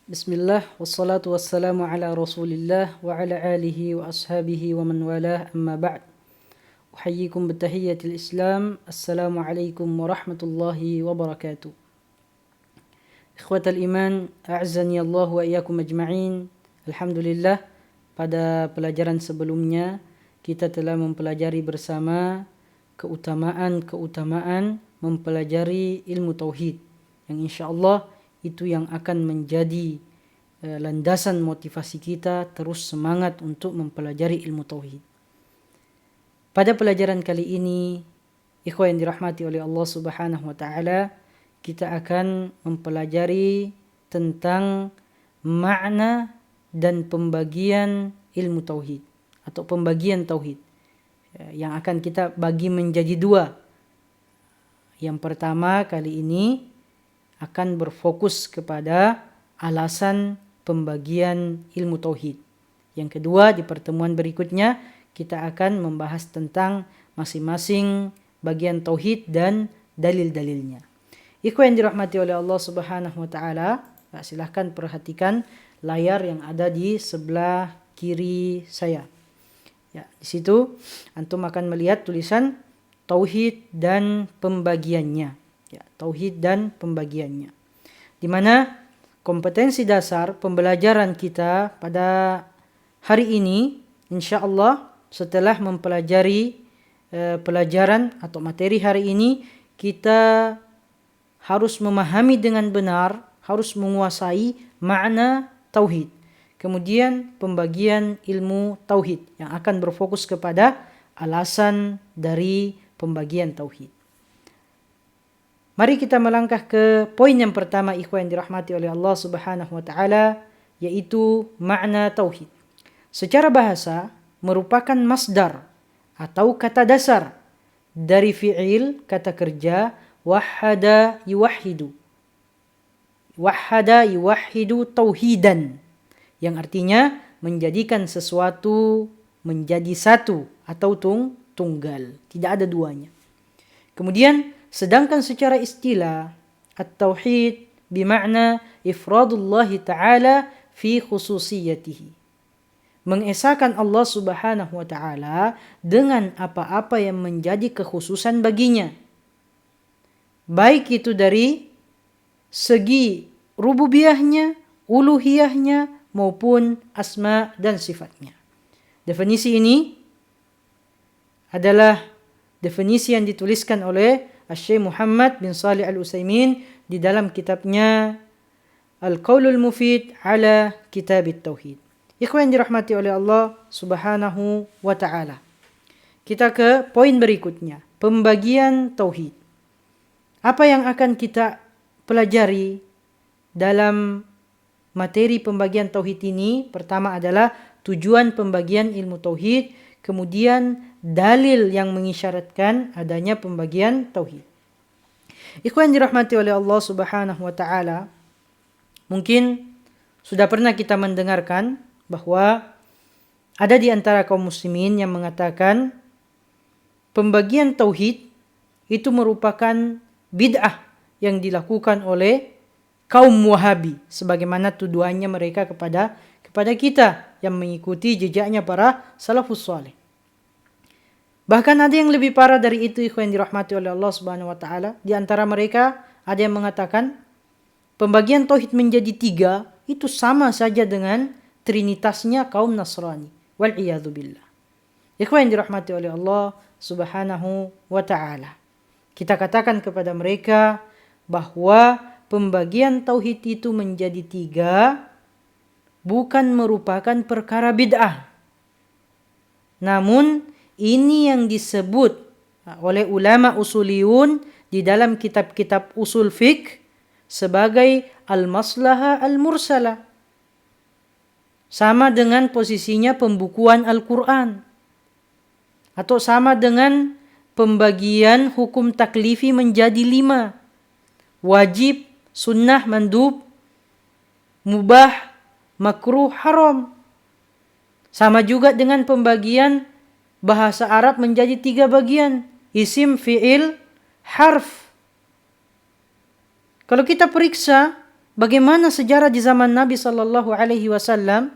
Bismillah, wassalatu wassalamu ala rasulillah wa ala alihi wa ashabihi wa man walah amma ba'd. Uhayyikum bitahiyyatil Islam. Assalamualaikum warahmatullahi wabarakatuh. Ikhwatal iman, a'azzani Allah wa iyyakum ajma'in. Alhamdulillah, pada pelajaran sebelumnya kita telah mempelajari bersama keutamaan mempelajari ilmu tauhid, yang insyaallah itu yang akan menjadi landasan motivasi kita terus semangat untuk mempelajari ilmu tauhid. Pada pelajaran kali ini, ikhwan yang dirahmati oleh Allah Subhanahu wa taala, kita akan mempelajari tentang makna dan pembagian ilmu tauhid atau pembagian tauhid yang akan kita bagi menjadi dua. Yang pertama kali ini akan berfokus kepada alasan pembagian ilmu tauhid. Yang kedua, di pertemuan berikutnya kita akan membahas tentang masing-masing bagian tauhid dan dalil-dalilnya. Ikhwan yang dirahmati oleh Allah Subhanahu wa taala, silahkan perhatikan layar yang ada di sebelah kiri saya. Ya, di situ antum akan melihat tulisan tauhid dan pembagiannya. Ya, tauhid dan pembagiannya. Di mana kompetensi dasar pembelajaran kita pada hari ini, insyaallah setelah mempelajari pelajaran atau materi hari ini, kita harus memahami dengan benar, harus menguasai makna tauhid. Kemudian pembagian ilmu tauhid yang akan berfokus kepada alasan dari pembagian tauhid. Mari kita melangkah ke poin yang pertama, ikhwan yang dirahmati oleh Allah Subhanahu wa taala, yaitu makna tauhid. Secara bahasa merupakan masdar atau kata dasar dari fi'il, kata kerja wahhada yuwahhidu. Wahhada yuwahhidu tauhidan, yang artinya menjadikan sesuatu menjadi satu atau tunggal, tidak ada duanya. Kemudian sedangkan secara istilah at-tauhid bimakna ifradullah ta'ala fi khususiyatihi, mengesahkan Allah Subhanahu wa taala dengan apa-apa yang menjadi kekhususan baginya, baik itu dari segi rububiyahnya, uluhiyahnya maupun asma dan sifatnya. Definisi ini adalah definisi yang dituliskan oleh Syekh Muhammad bin Shalih Al-Utsaimin di dalam kitabnya Al-Qaulul Mufid ala Kitab Tauhid. Ikhwan yang dirahmati oleh Allah Subhanahu wa taala. Kita ke poin berikutnya, pembagian tauhid. Apa yang akan kita pelajari dalam materi pembagian tauhid ini? Pertama adalah tujuan pembagian ilmu tauhid, kemudian dalil yang mengisyaratkan adanya pembagian tauhid. Ikhwan dirahmati oleh Allah Subhanahu wa taala, mungkin sudah pernah kita mendengarkan bahwa ada di antara kaum muslimin yang mengatakan pembagian tauhid itu merupakan bid'ah yang dilakukan oleh kaum Wahabi, sebagaimana tuduhannya mereka kepada kita yang mengikuti jejaknya para salafus saleh. Bahkan ada yang lebih parah dari itu, ikhwan yang dirahmati oleh Allah Subhanahu wa taala. Di antara mereka ada yang mengatakan pembagian tauhid menjadi 3 itu sama saja dengan trinitasnya kaum Nasrani. Wal iyadzu billah. Ikhwan yang dirahmati oleh Allah Subhanahu wa taala. Kita katakan kepada mereka bahwa pembagian tauhid itu menjadi 3 bukan merupakan perkara bid'ah. Namun ini yang disebut oleh ulama usuliyun di dalam kitab-kitab usul fiqh sebagai al-maslahah al-mursalah. Sama dengan posisinya pembukuan Al-Quran. Atau sama dengan pembagian hukum taklifi menjadi 5. Wajib, sunnah, mandub, mubah, makruh, haram. Sama juga dengan pembagian bahasa Arab menjadi 3 bagian. Isim, fi'il, harf. Kalau kita periksa bagaimana sejarah di zaman Nabi Sallallahu Alaihi Wasallam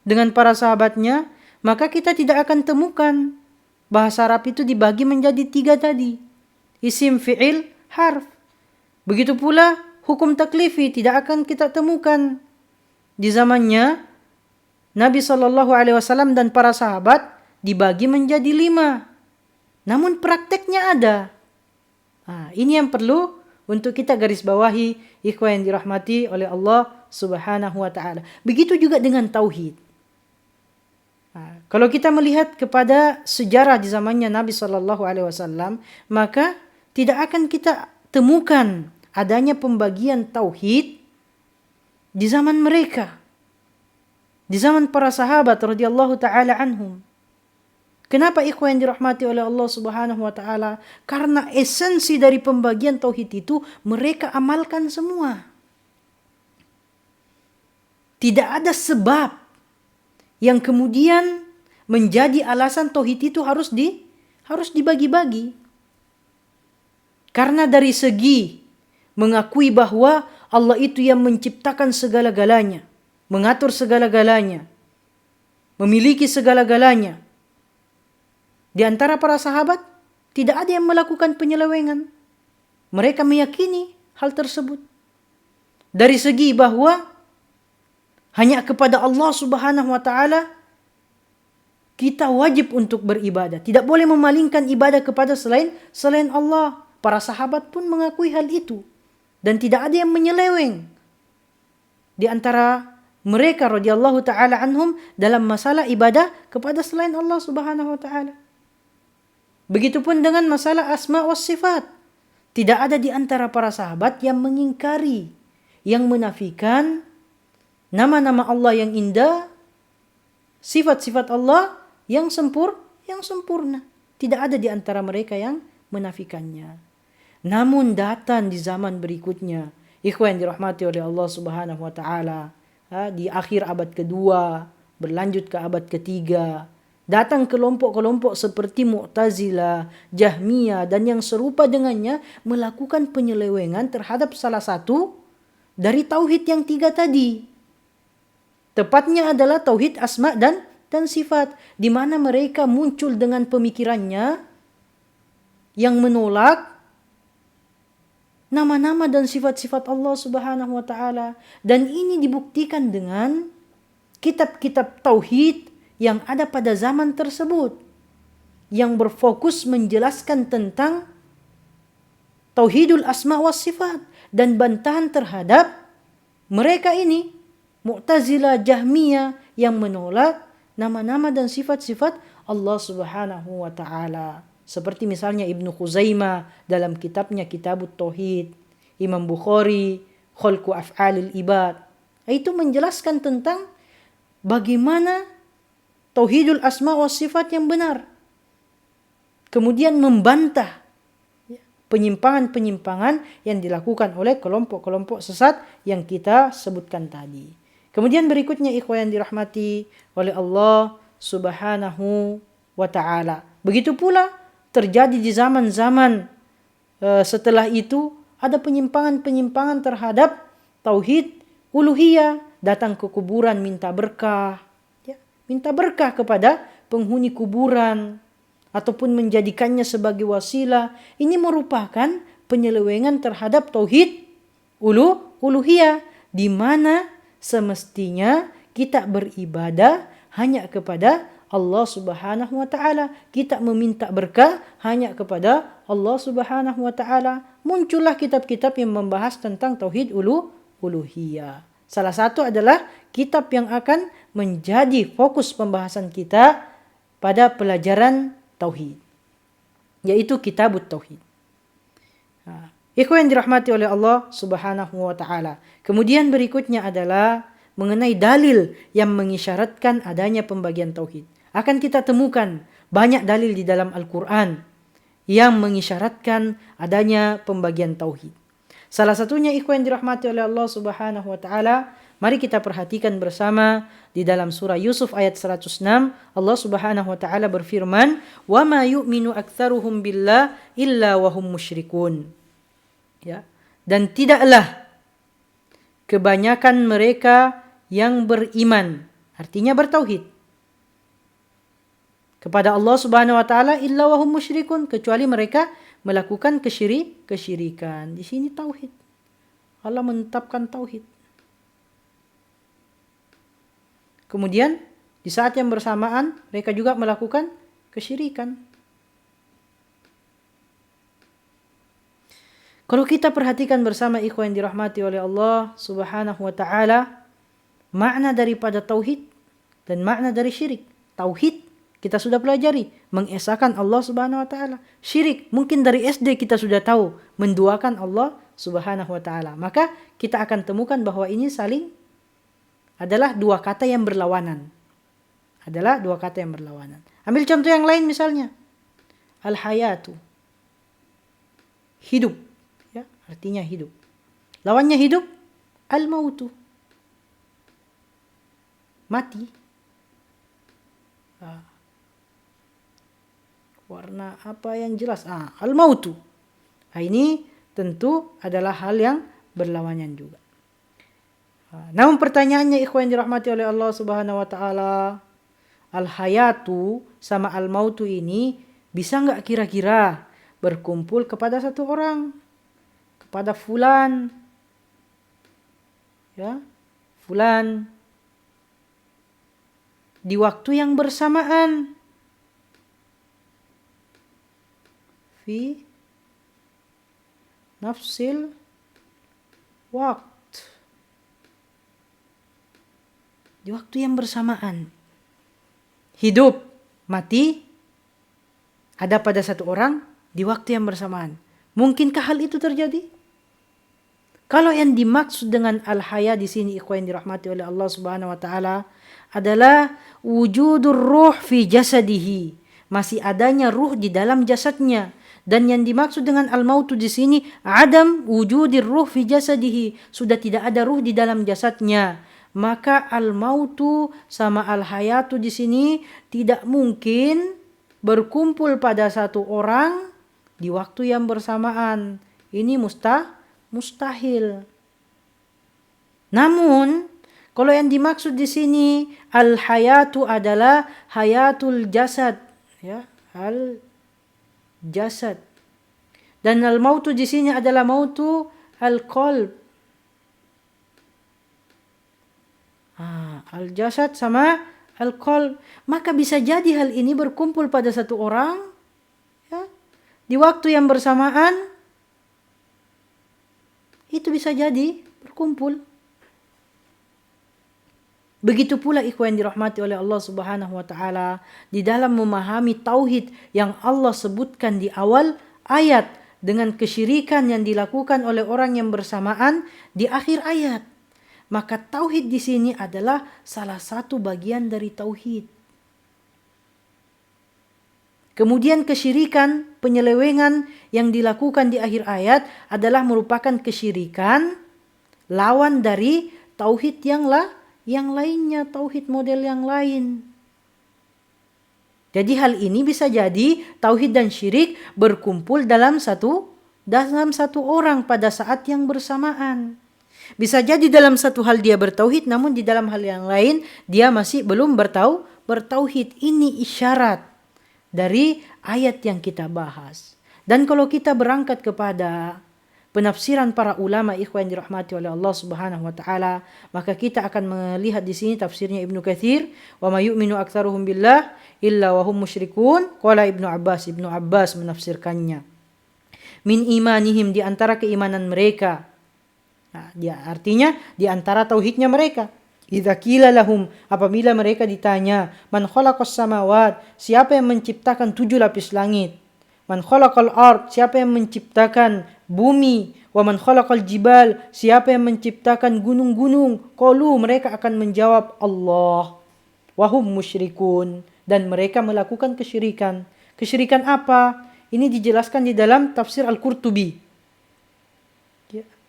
dengan para sahabatnya, maka kita tidak akan temukan bahasa Arab itu dibagi menjadi 3 tadi. Isim, fi'il, harf. Begitu pula hukum taklifi tidak akan kita temukan di zamannya Nabi Sallallahu Alaihi Wasallam dan para sahabat dibagi menjadi 5. Namun prakteknya ada. Ini yang perlu untuk kita garis bawahi, ikhwan yang dirahmati oleh Allah Subhanahu wa taala. Begitu juga dengan tauhid. Kalau kita melihat kepada sejarah di zamannya Nabi Sallallahu Alaihi Wasallam, maka tidak akan kita temukan adanya pembagian tauhid di zaman mereka, di zaman para sahabat radhiyallahu taala anhum. Kenapa ikhwan yang dirahmati oleh Allah Subhanahu wa taala? Karena esensi dari pembagian tauhid itu mereka amalkan semua. Tidak ada sebab yang kemudian menjadi alasan tauhid itu harus dibagi-bagi. Karena dari segi mengakui bahwa Allah itu yang menciptakan segala-galanya, mengatur segala-galanya, memiliki segala-galanya. Di antara para sahabat tidak ada yang melakukan penyelewengan. Mereka meyakini hal tersebut. Dari segi bahwa hanya kepada Allah Subhanahu wa taala kita wajib untuk beribadah. Tidak boleh memalingkan ibadah kepada selain Allah. Para sahabat pun mengakui hal itu. Dan tidak ada yang menyeleweng di antara mereka radhiyallahu taala anhum dalam masalah ibadah kepada selain Allah Subhanahu wa taala. Begitupun dengan masalah asma wa sifat. Tidak ada di antara para sahabat yang mengingkari, yang menafikan nama-nama Allah yang indah, sifat-sifat Allah yang sempurna. Tidak ada di antara mereka yang menafikannya. Namun datang di zaman berikutnya, ikhwan yang dirahmati oleh Allah Subhanahu wa taala, di akhir abad kedua, berlanjut ke abad ketiga, datang kelompok-kelompok seperti Mu'tazilah, Jahmiyah, dan yang serupa dengannya melakukan penyelewengan terhadap salah satu dari tauhid yang 3 tadi. Tepatnya adalah tauhid asma dan sifat, di mana mereka muncul dengan pemikirannya yang menolak nama-nama dan sifat-sifat Allah Subhanahu wa taala, dan ini dibuktikan dengan kitab-kitab tauhid yang ada pada zaman tersebut, yang berfokus menjelaskan tentang tauhidul asma wa sifat dan bantahan terhadap mereka ini, Mu'tazilah, Jahmiyah, yang menolak nama-nama dan sifat-sifat Allah Subhanahu wa taala. Seperti misalnya Ibnu Khuzaimah dalam kitabnya Kitabut Tauhid, Imam Bukhari Khalqu Af'alil Ibad. Itu menjelaskan tentang bagaimana tauhidul asma wa sifat yang benar. Kemudian membantah penyimpangan-penyimpangan yang dilakukan oleh kelompok-kelompok sesat yang kita sebutkan tadi. Kemudian berikutnya ikhwan yang dirahmati oleh Allah Subhanahu wa taala. Begitu pula terjadi di zaman-zaman setelah itu ada penyimpangan-penyimpangan terhadap tauhid uluhiyah, datang ke kuburan minta berkah, minta berkah kepada penghuni kuburan ataupun menjadikannya sebagai wasilah. Ini merupakan penyelewengan terhadap tauhid uluhiyah, di mana semestinya kita beribadah hanya kepada Allah Subhanahu wa taala. Kita meminta berkah hanya kepada Allah Subhanahu wa taala. Muncullah kitab-kitab yang membahas tentang tauhid uluhiyah. Salah satu adalah kitab yang akan menjadi fokus pembahasan kita pada pelajaran tauhid, yaitu Kitabut Tauhid. Ikhwan yang dirahmati oleh Allah Subhanahu wa taala. Kemudian berikutnya adalah mengenai dalil yang mengisyaratkan adanya pembagian tauhid. Akan kita temukan banyak dalil di dalam Al-Quran yang mengisyaratkan adanya pembagian tauhid. Salah satunya ikhwan yang dirahmati oleh Allah Subhanahu wa taala, mari kita perhatikan bersama di dalam surah Yusuf ayat 106. Allah Subhanahu wa taala berfirman, "Wa ma yu'minu aktsaruhum billah illa wa hum musyrikun." Ya. Dan tidaklah kebanyakan mereka yang beriman, artinya bertauhid kepada Allah Subhanahu wa taala, illa wahum musyrikun, kecuali mereka melakukan kesyirikan. Di sini tauhid. Allah menetapkan tauhid. Kemudian di saat yang bersamaan mereka juga melakukan kesyirikan. Kalau kita perhatikan bersama ikhwan yang dirahmati oleh Allah Subhanahu wa taala, makna daripada tauhid dan makna dari syirik. Tauhid kita sudah pelajari, mengesahkan Allah Subhanahu wa taala. Syirik mungkin dari SD kita sudah tahu, menduakan Allah Subhanahu wa taala. Maka kita akan temukan bahwa ini saling adalah dua kata yang berlawanan. Ambil contoh yang lain misalnya. Al-hayatu. Hidup. Ya, artinya hidup. Lawannya hidup, al-mautu. Mati. Warna apa yang jelas? Al-mautu. Ini tentu adalah hal yang berlawanan juga. Namun pertanyaannya ikhwan yang dirahmati oleh Allah Subhanahu wa taala, al-hayatu sama al-mautu ini bisa enggak kira-kira berkumpul kepada satu orang? Kepada fulan. Ya, fulan. Di waktu yang bersamaan. Fi nafsil waqt. Di waktu yang bersamaan. Hidup, mati, ada pada satu orang di waktu yang bersamaan. Mungkinkah hal itu terjadi? Kalau yang dimaksud dengan al-haya di sini ikhwan yang dirahmati oleh Allah Subhanahu wa taala adalah wujudur ruh fi jasadihi, masih adanya ruh di dalam jasadnya. Dan yang dimaksud dengan al-mautu di sini adam wujudir ruh fi jasadihi, sudah tidak ada ruh di dalam jasadnya. Maka al-mautu sama al-hayatu di sini tidak mungkin berkumpul pada satu orang di waktu yang bersamaan. Ini mustahil. Namun, kalau yang dimaksud di sini al-hayatu adalah hayatul jasad, ya, al-jasad. Dan al-mautu di sini adalah mautu al-qalb. Al-jasad sama al-qalb. Maka bisa jadi hal ini berkumpul pada satu orang, ya, di waktu yang bersamaan. Itu bisa jadi berkumpul. Begitu pula ikhwan yang dirahmati oleh Allah Subhanahu wa taala di dalam memahami tauhid yang Allah sebutkan di awal ayat dengan kesyirikan yang dilakukan oleh orang yang bersamaan di akhir ayat. Maka tauhid di sini adalah salah satu bagian dari tauhid. Kemudian kesyirikan, penyelewengan yang dilakukan di akhir ayat adalah merupakan kesyirikan lawan dari tauhid yang lainnya, tauhid model yang lain. Jadi hal ini bisa jadi tauhid dan syirik berkumpul dalam satu orang pada saat yang bersamaan. Bisa jadi dalam satu hal dia bertauhid, namun di dalam hal yang lain dia masih belum bertauhid. Ini isyarat dari ayat yang kita bahas. Dan kalau kita berangkat kepada penafsiran para ulama ikhwan yang dirahmati oleh Allah Subhanahu wa taala, maka kita akan melihat di sini tafsirnya Ibnu Katsir, wa may yu'minu aktsaruhum billah illa wa hum musyrikun. Qala Ibnu Abbas menafsirkannya. Min imanihim, di antara keimanan mereka. Dia artinya di antara tauhidnya mereka. Idza qila lahum, apabila mereka ditanya, man khalaqas samawat, siapa yang menciptakan 7 lapis langit? Man khalaqal ard, siapa yang menciptakan bumi? Wa man khalaqal jibal, siapa yang menciptakan gunung-gunung? Qalu, mereka akan menjawab Allah. Wa hum musyrikun, dan mereka melakukan kesyirikan. Kesyirikan apa? Ini dijelaskan di dalam tafsir Al-Qurtubi.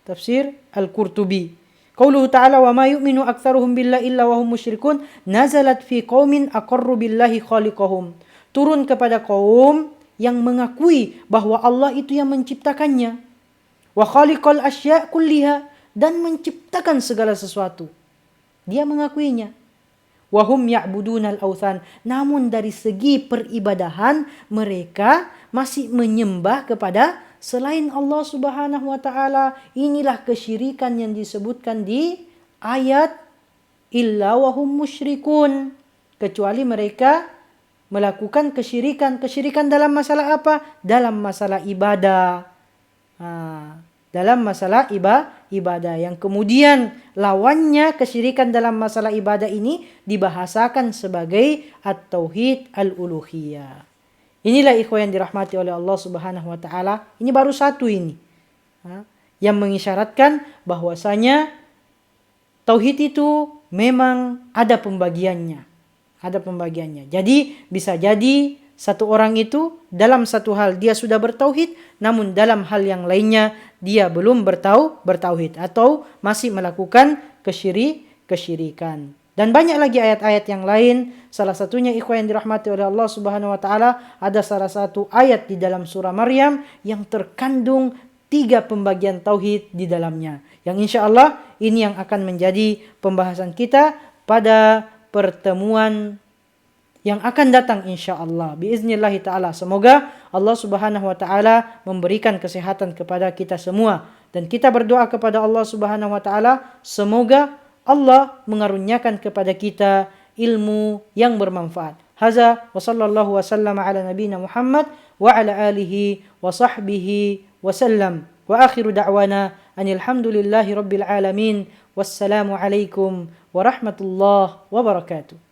Tafsir Al-Qurtubi. Qauluhu ta'ala wa ma yu'minu aktsaruhum billahi illa wa hum musyrikun nazalat fi qaumin aqarru billahi khaliqahum. Turun kepada kaum yang mengakui bahwa Allah itu yang menciptakannya. Wa khaliqal asya' kulliha, dan menciptakan segala sesuatu. Dia mengakuinya. Wahum ya'budunal authan. Namun dari segi peribadahan mereka masih menyembah kepada selain Allah Subhanahu wa taala. Inilah kesyirikan yang disebutkan di ayat illa wahum musyrikun. Kecuali mereka melakukan kesyirikan. Kesyirikan dalam masalah apa? Dalam masalah ibadah. Dalam masalah ibadah. Yang kemudian lawannya kesyirikan dalam masalah ibadah ini dibahasakan sebagai at-tauhid al-uluhiyah. Inilah ikhwan yang dirahmati oleh Allah Subhanahu wa taala. Ini baru satu ini. Yang mengisyaratkan bahwasanya tauhid itu memang ada pembagiannya. Ada pembagiannya. Jadi bisa jadi satu orang itu dalam satu hal dia sudah bertauhid, namun dalam hal yang lainnya dia belum bertauhid atau masih melakukan kesyirikan. Dan banyak lagi ayat-ayat yang lain. Salah satunya ikhwan yang dirahmati oleh Allah Subhanahu wa taala, ada salah satu ayat di dalam surah Maryam yang terkandung 3 pembagian tauhid di dalamnya. Yang insya Allah ini yang akan menjadi pembahasan kita pada pertemuan yang akan datang insya Allah. Biiznillahi ta'ala. Semoga Allah Subhanahu wa ta'ala memberikan kesehatan kepada kita semua. Dan kita berdoa kepada Allah Subhanahu wa ta'ala. Semoga Allah mengaruniakan kepada kita ilmu yang bermanfaat. Haza wa sallallahu wa sallama ala nabina Muhammad wa ala alihi wa sahbihi wa sallam. Wa akhiru da'wana anilhamdulillahi rabbil alamin. Wassalamu alaikum warahmatullahi wabarakatuh.